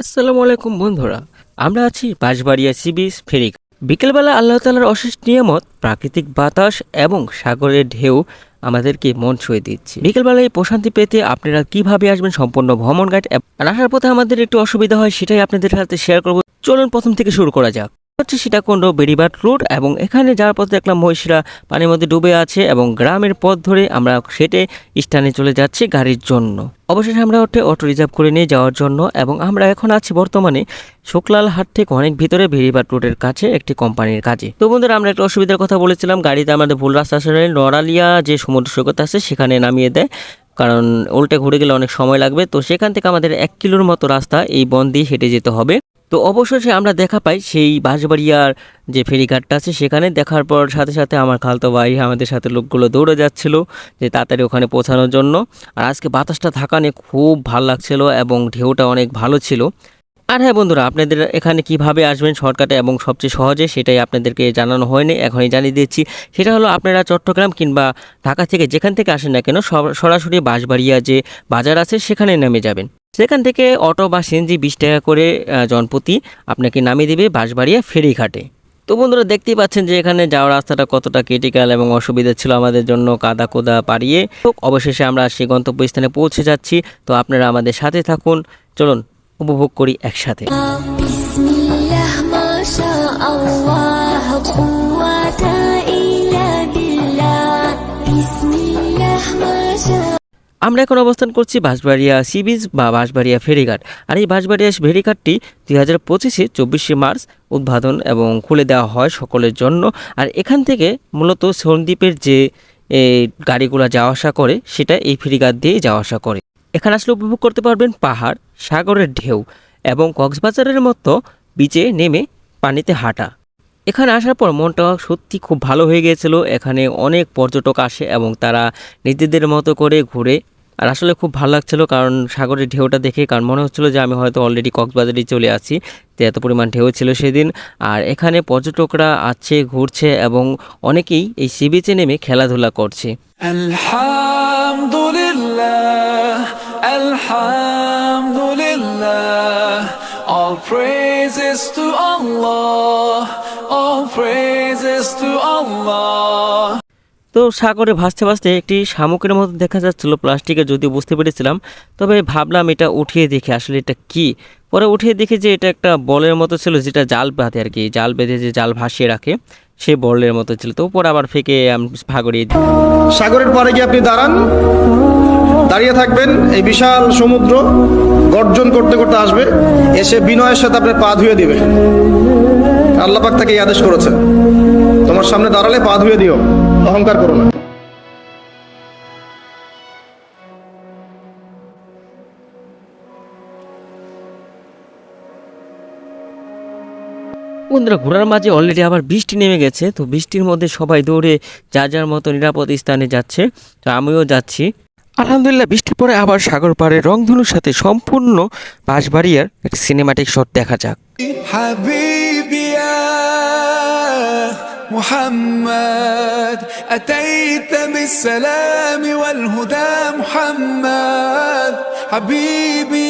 আসসালামু আলাইকুম বন্ধুরা। আমরা আছি বাঁশবাড়িয়া সি বিচ ফেরি। বিকেলবেলা আল্লাহ তাআলার অশেষ নিয়ামত, প্রাকৃতিক বাতাস এবং সাগরের ঢেউ আমাদেরকে মন ছুঁয়ে দিচ্ছে। বিকেলবেলা এই প্রশান্তি পেতে আপনারা কিভাবে আসবেন সম্পূর্ণ ভ্রমণ গাইড আর আসার পথে আমাদের একটু অসুবিধা হয়, সেটাই আপনাদের সাথে শেয়ার করব। চলুন প্রথম থেকে শুরু করা যাক। হচ্ছে সীতাকুণ্ড বেড়িবাঁধ রোড, এবং এখানে যাওয়ার পথে দেখলাম মহিষীরা পানির মধ্যে ডুবে আছে এবং গ্রামের পথ ধরে আমরা সেটে স্থানে চলে যাচ্ছি গাড়ির জন্য। অবশেষে আমরা অটো রিজার্ভ করে নিয়ে যাওয়ার জন্য, এবং আমরা এখন আছি বর্তমানে শুকলাল হাট থেকে অনেক ভিতরে বেড়িবাঁধ রোডের কাছে একটি কোম্পানির কাজে। তো বন্ধুরা, আমরা একটা অসুবিধার কথা বলেছিলাম, গাড়িতে আমাদের ভুল রাস্তা আসলে নড়ালিয়া যে সমুদ্র সৈকত আছে সেখানে নামিয়ে দেয়, কারণ উল্টে ঘুরে গেলে অনেক সময় লাগবে। তো সেখান থেকে আমাদের 1 কিলোর মতো রাস্তা এই বন দিয়ে হেঁটে যেতে হবে। তো অবশেষে আমরা দেখা পাই সেই বাঁশবাড়িয়ার যে ফেরিঘাটটা আছে সেখানে। দেখার পর সাথে সাথে আমার খালতো ভাই আমাদের সাথে লোকগুলো দৌড়ে যাচ্ছিল যে তাড়াতাড়ি ওখানে পৌঁছানোর জন্য। আর আজকে বাতাসটা থাকা নিয়ে খুব ভালো লাগছিল এবং ঢেউটা অনেক ভালো ছিল। আর হ্যাঁ বন্ধুরা, আপনাদের এখানে কিভাবে আসবেন শর্টকাটে এবং সবচেয়ে সহজে, সেটাই আপনাদেরকে জানানো হয়নি, এখনই জানিয়ে দিচ্ছি। সেটা হলো, আপনারা চট্টগ্রাম কিংবা ঢাকা থেকে যেখান থেকে আসেন না কেন, সরাসরি বাঁশবাড়িয়া যে বাজার আছে সেখানে নেমে যাবেন। সেখান থেকে অটো বা সিএনজি 20 টাকা করে জনপ্রতি আপনাকে নামিয়ে দেবে বাঁশবাড়িয়া ফেরিঘাটে। তো বন্ধুরা, দেখতেই পাচ্ছেন যে এখানে যাওয়ার রাস্তাটা কতটা ক্রিটিক্যাল এবং অসুবিধা ছিল আমাদের জন্য, কাদা কোদা পাড়িয়ে। তো অবশেষে আমরা সেই গন্তব্যস্থানে পৌঁছে যাচ্ছি। তো আপনারা আমাদের সাথে থাকুন, চলুন উপভোগ করি একসাথে। বিসমিল্লাহ মাশাআল্লাহ কুওয়াতা ইল্লা বিল্লাহ বিসমিল্লাহ মাশা। আমরা এখন অবস্থান করছি বাঁশবাড়িয়া সি বিচ বা বাঁশবাড়িয়া ফেরিঘাট। আর এই বাঁশবাড়িয়া ফেরিঘাটটি 2025 24শে মার্চ উদ্বোধন এবং খুলে দেওয়া হয় সকলের জন্য। আর এখান থেকে মূলত সন্দ্বীপের যে গাড়িগুলো যাওয়া আসা করে সেটা এই ফেরিঘাট দিয়েই যাওয়া আসা করে। এখানে আসলে উপভোগ করতে পারবেন পাহাড়, সাগরের ঢেউ এবং কক্সবাজারের মতো বিচে নেমে পানিতে হাঁটা। এখানে আসার পর মনটা সত্যি খুব ভালো হয়ে গিয়েছিল। এখানে অনেক পর্যটক আসে এবং তারা নিজেদের মতো করে ঘুরে। আর আসলে খুব ভালো লাগছিল, কারণ সাগরের ঢেউটা দেখে, কারণ মনে হচ্ছিল যে আমি হয়তো অলরেডি কক্সবাজারেই চলে আছি, তো এত পরিমাণ ঢেউ ছিল সেদিন। আর এখানে পর্যটকরা আছে, ঘুরছে এবং অনেকেই এই সি বিচে নেমে খেলাধুলা করছে। Alhamdulillah, Alhamdulillah, all praises to Allah, all praises to Allah. তো সাগরে ভাসতে ভাসতে একটি শামুকের মতো দেখা যাচ্ছিল প্লাস্টিকের, যদিও বুঝতে পেরেছিলাম, তবে ভাবলাম এটা উঠিয়ে দেখি আসলে এটা কি। পরে উঠিয়ে দেখি যে এটা একটা বলের মতো ছিল, যেটা জাল বাঁধে আর কি, জাল বেঁধে যে জাল ভাসিয়ে রাখে সে বলের মতো ছিল। তো পরে আবার ফেকে ভাগড়িয়ে দিই। সাগরের পাড়ে গিয়ে আপনি দাঁড়ান, দাঁড়িয়ে থাকবেন, এই বিশাল সমুদ্র গর্জন করতে করতে আসবে, এসে বিনয়ের সাথে আপনার পা ধুয়ে দিবে। আল্লাহ পাক তাকে এই আদেশ করেছেন, তোমার সামনে দাঁড়ালে পা ধুয়ে দিও, অহংকার করো না। বন্ধুরা, ঘোরার মাঝে অলরেডি আবার বৃষ্টি নেমে গেছে। তো বৃষ্টির মধ্যে সবাই দৌড়ে যার যার মতো নিরাপদ স্থানে যাচ্ছে, তো আমিও যাচ্ছি। আলহামদুলিল্লাহ, বৃষ্টির পরে আবার সাগর পাড়ে রংধনুর সাথে সম্পূর্ণ বাঁশবাড়িয়ার একটি সিনেমাটিক শট দেখা যাক। حبيبي يا محمد أتيت بالسلام والهدى محمد حبيبي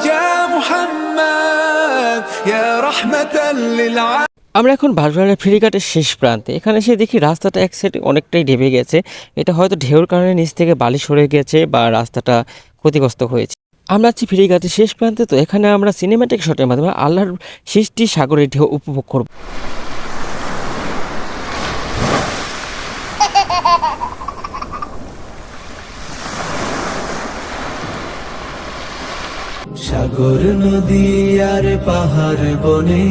يا محمد يا رحمة للعالمين. আমরা এখন বাঁশবাড়িয়া ফেরিঘাটের শেষ প্রান্তে। এখানে এসে দেখি রাস্তাটা এক সাইড অনেকটাই ঢেবে গেছে। এটা হয়তো ঢেউর কারণে নিচ থেকে বালি সরে গেছে বা রাস্তাটা ক্ষতিগ্রস্ত হয়েছে। আমরা আছি ফেরিঘাটের শেষ প্রান্তে। তো এখানে আমরা সিনেমাটিক শটের মাধ্যমে আল্লাহর সৃষ্টি সাগরের ঢেউ উপভোগ করব। সাগর নদী আর পাহাড় বনে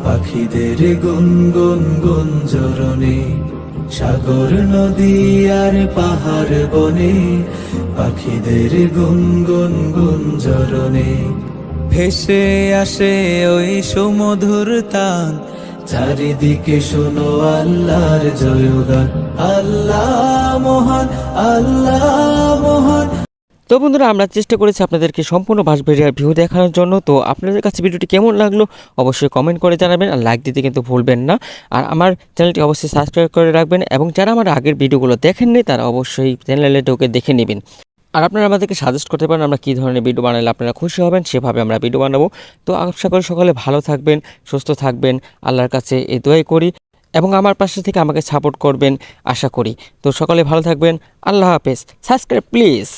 পাখিদের গুনগুন গুঞ্জরণে, সাগর নদী আর পাহাড় বনে পাখিদের গুনগুন গুঞ্জরণে, ভেসে আসে ওই সুমধুর তান, চারিদিকে শোনো আল্লাহর জয়গান, আল্লাহ মহান, আল্লাহ মহান। তো বন্ধুরা, আমরা চেষ্টা করেছি আপনাদেরকে সম্পূর্ণ বাঁশবাড়িয়ার ভিউ দেখানোর জন্য। তো আপনাদের কাছে ভিডিওটি কেমন লাগলো অবশ্যই কমেন্ট করে জানাবেন, আর লাইক দিতে কিন্তু ভুলবেন না। আর আমার চ্যানেলটি অবশ্যই সাবস্ক্রাইব করে রাখবেন, এবং যারা আমার আগের ভিডিওগুলো দেখেননি তারা অবশ্যই চ্যানেলে ঢুকে দেখে নেবেন। আর আপনারা আমাদেরকে সাজেস্ট করতে পারেন আমরা কী ধরনের ভিডিও বানালে আপনারা খুশি হবেন, সেভাবে আমরা ভিডিও বানাবো। তো আশা করি সকলে ভালো থাকবেন, সুস্থ থাকবেন, আল্লাহর কাছে এই দোয়াই করি এবং আমার পাশে থেকে আমাকে সাপোর্ট করবেন আশা করি। তো সকলে ভালো থাকবেন, আল্লাহ হাফেজ। Subscribe please.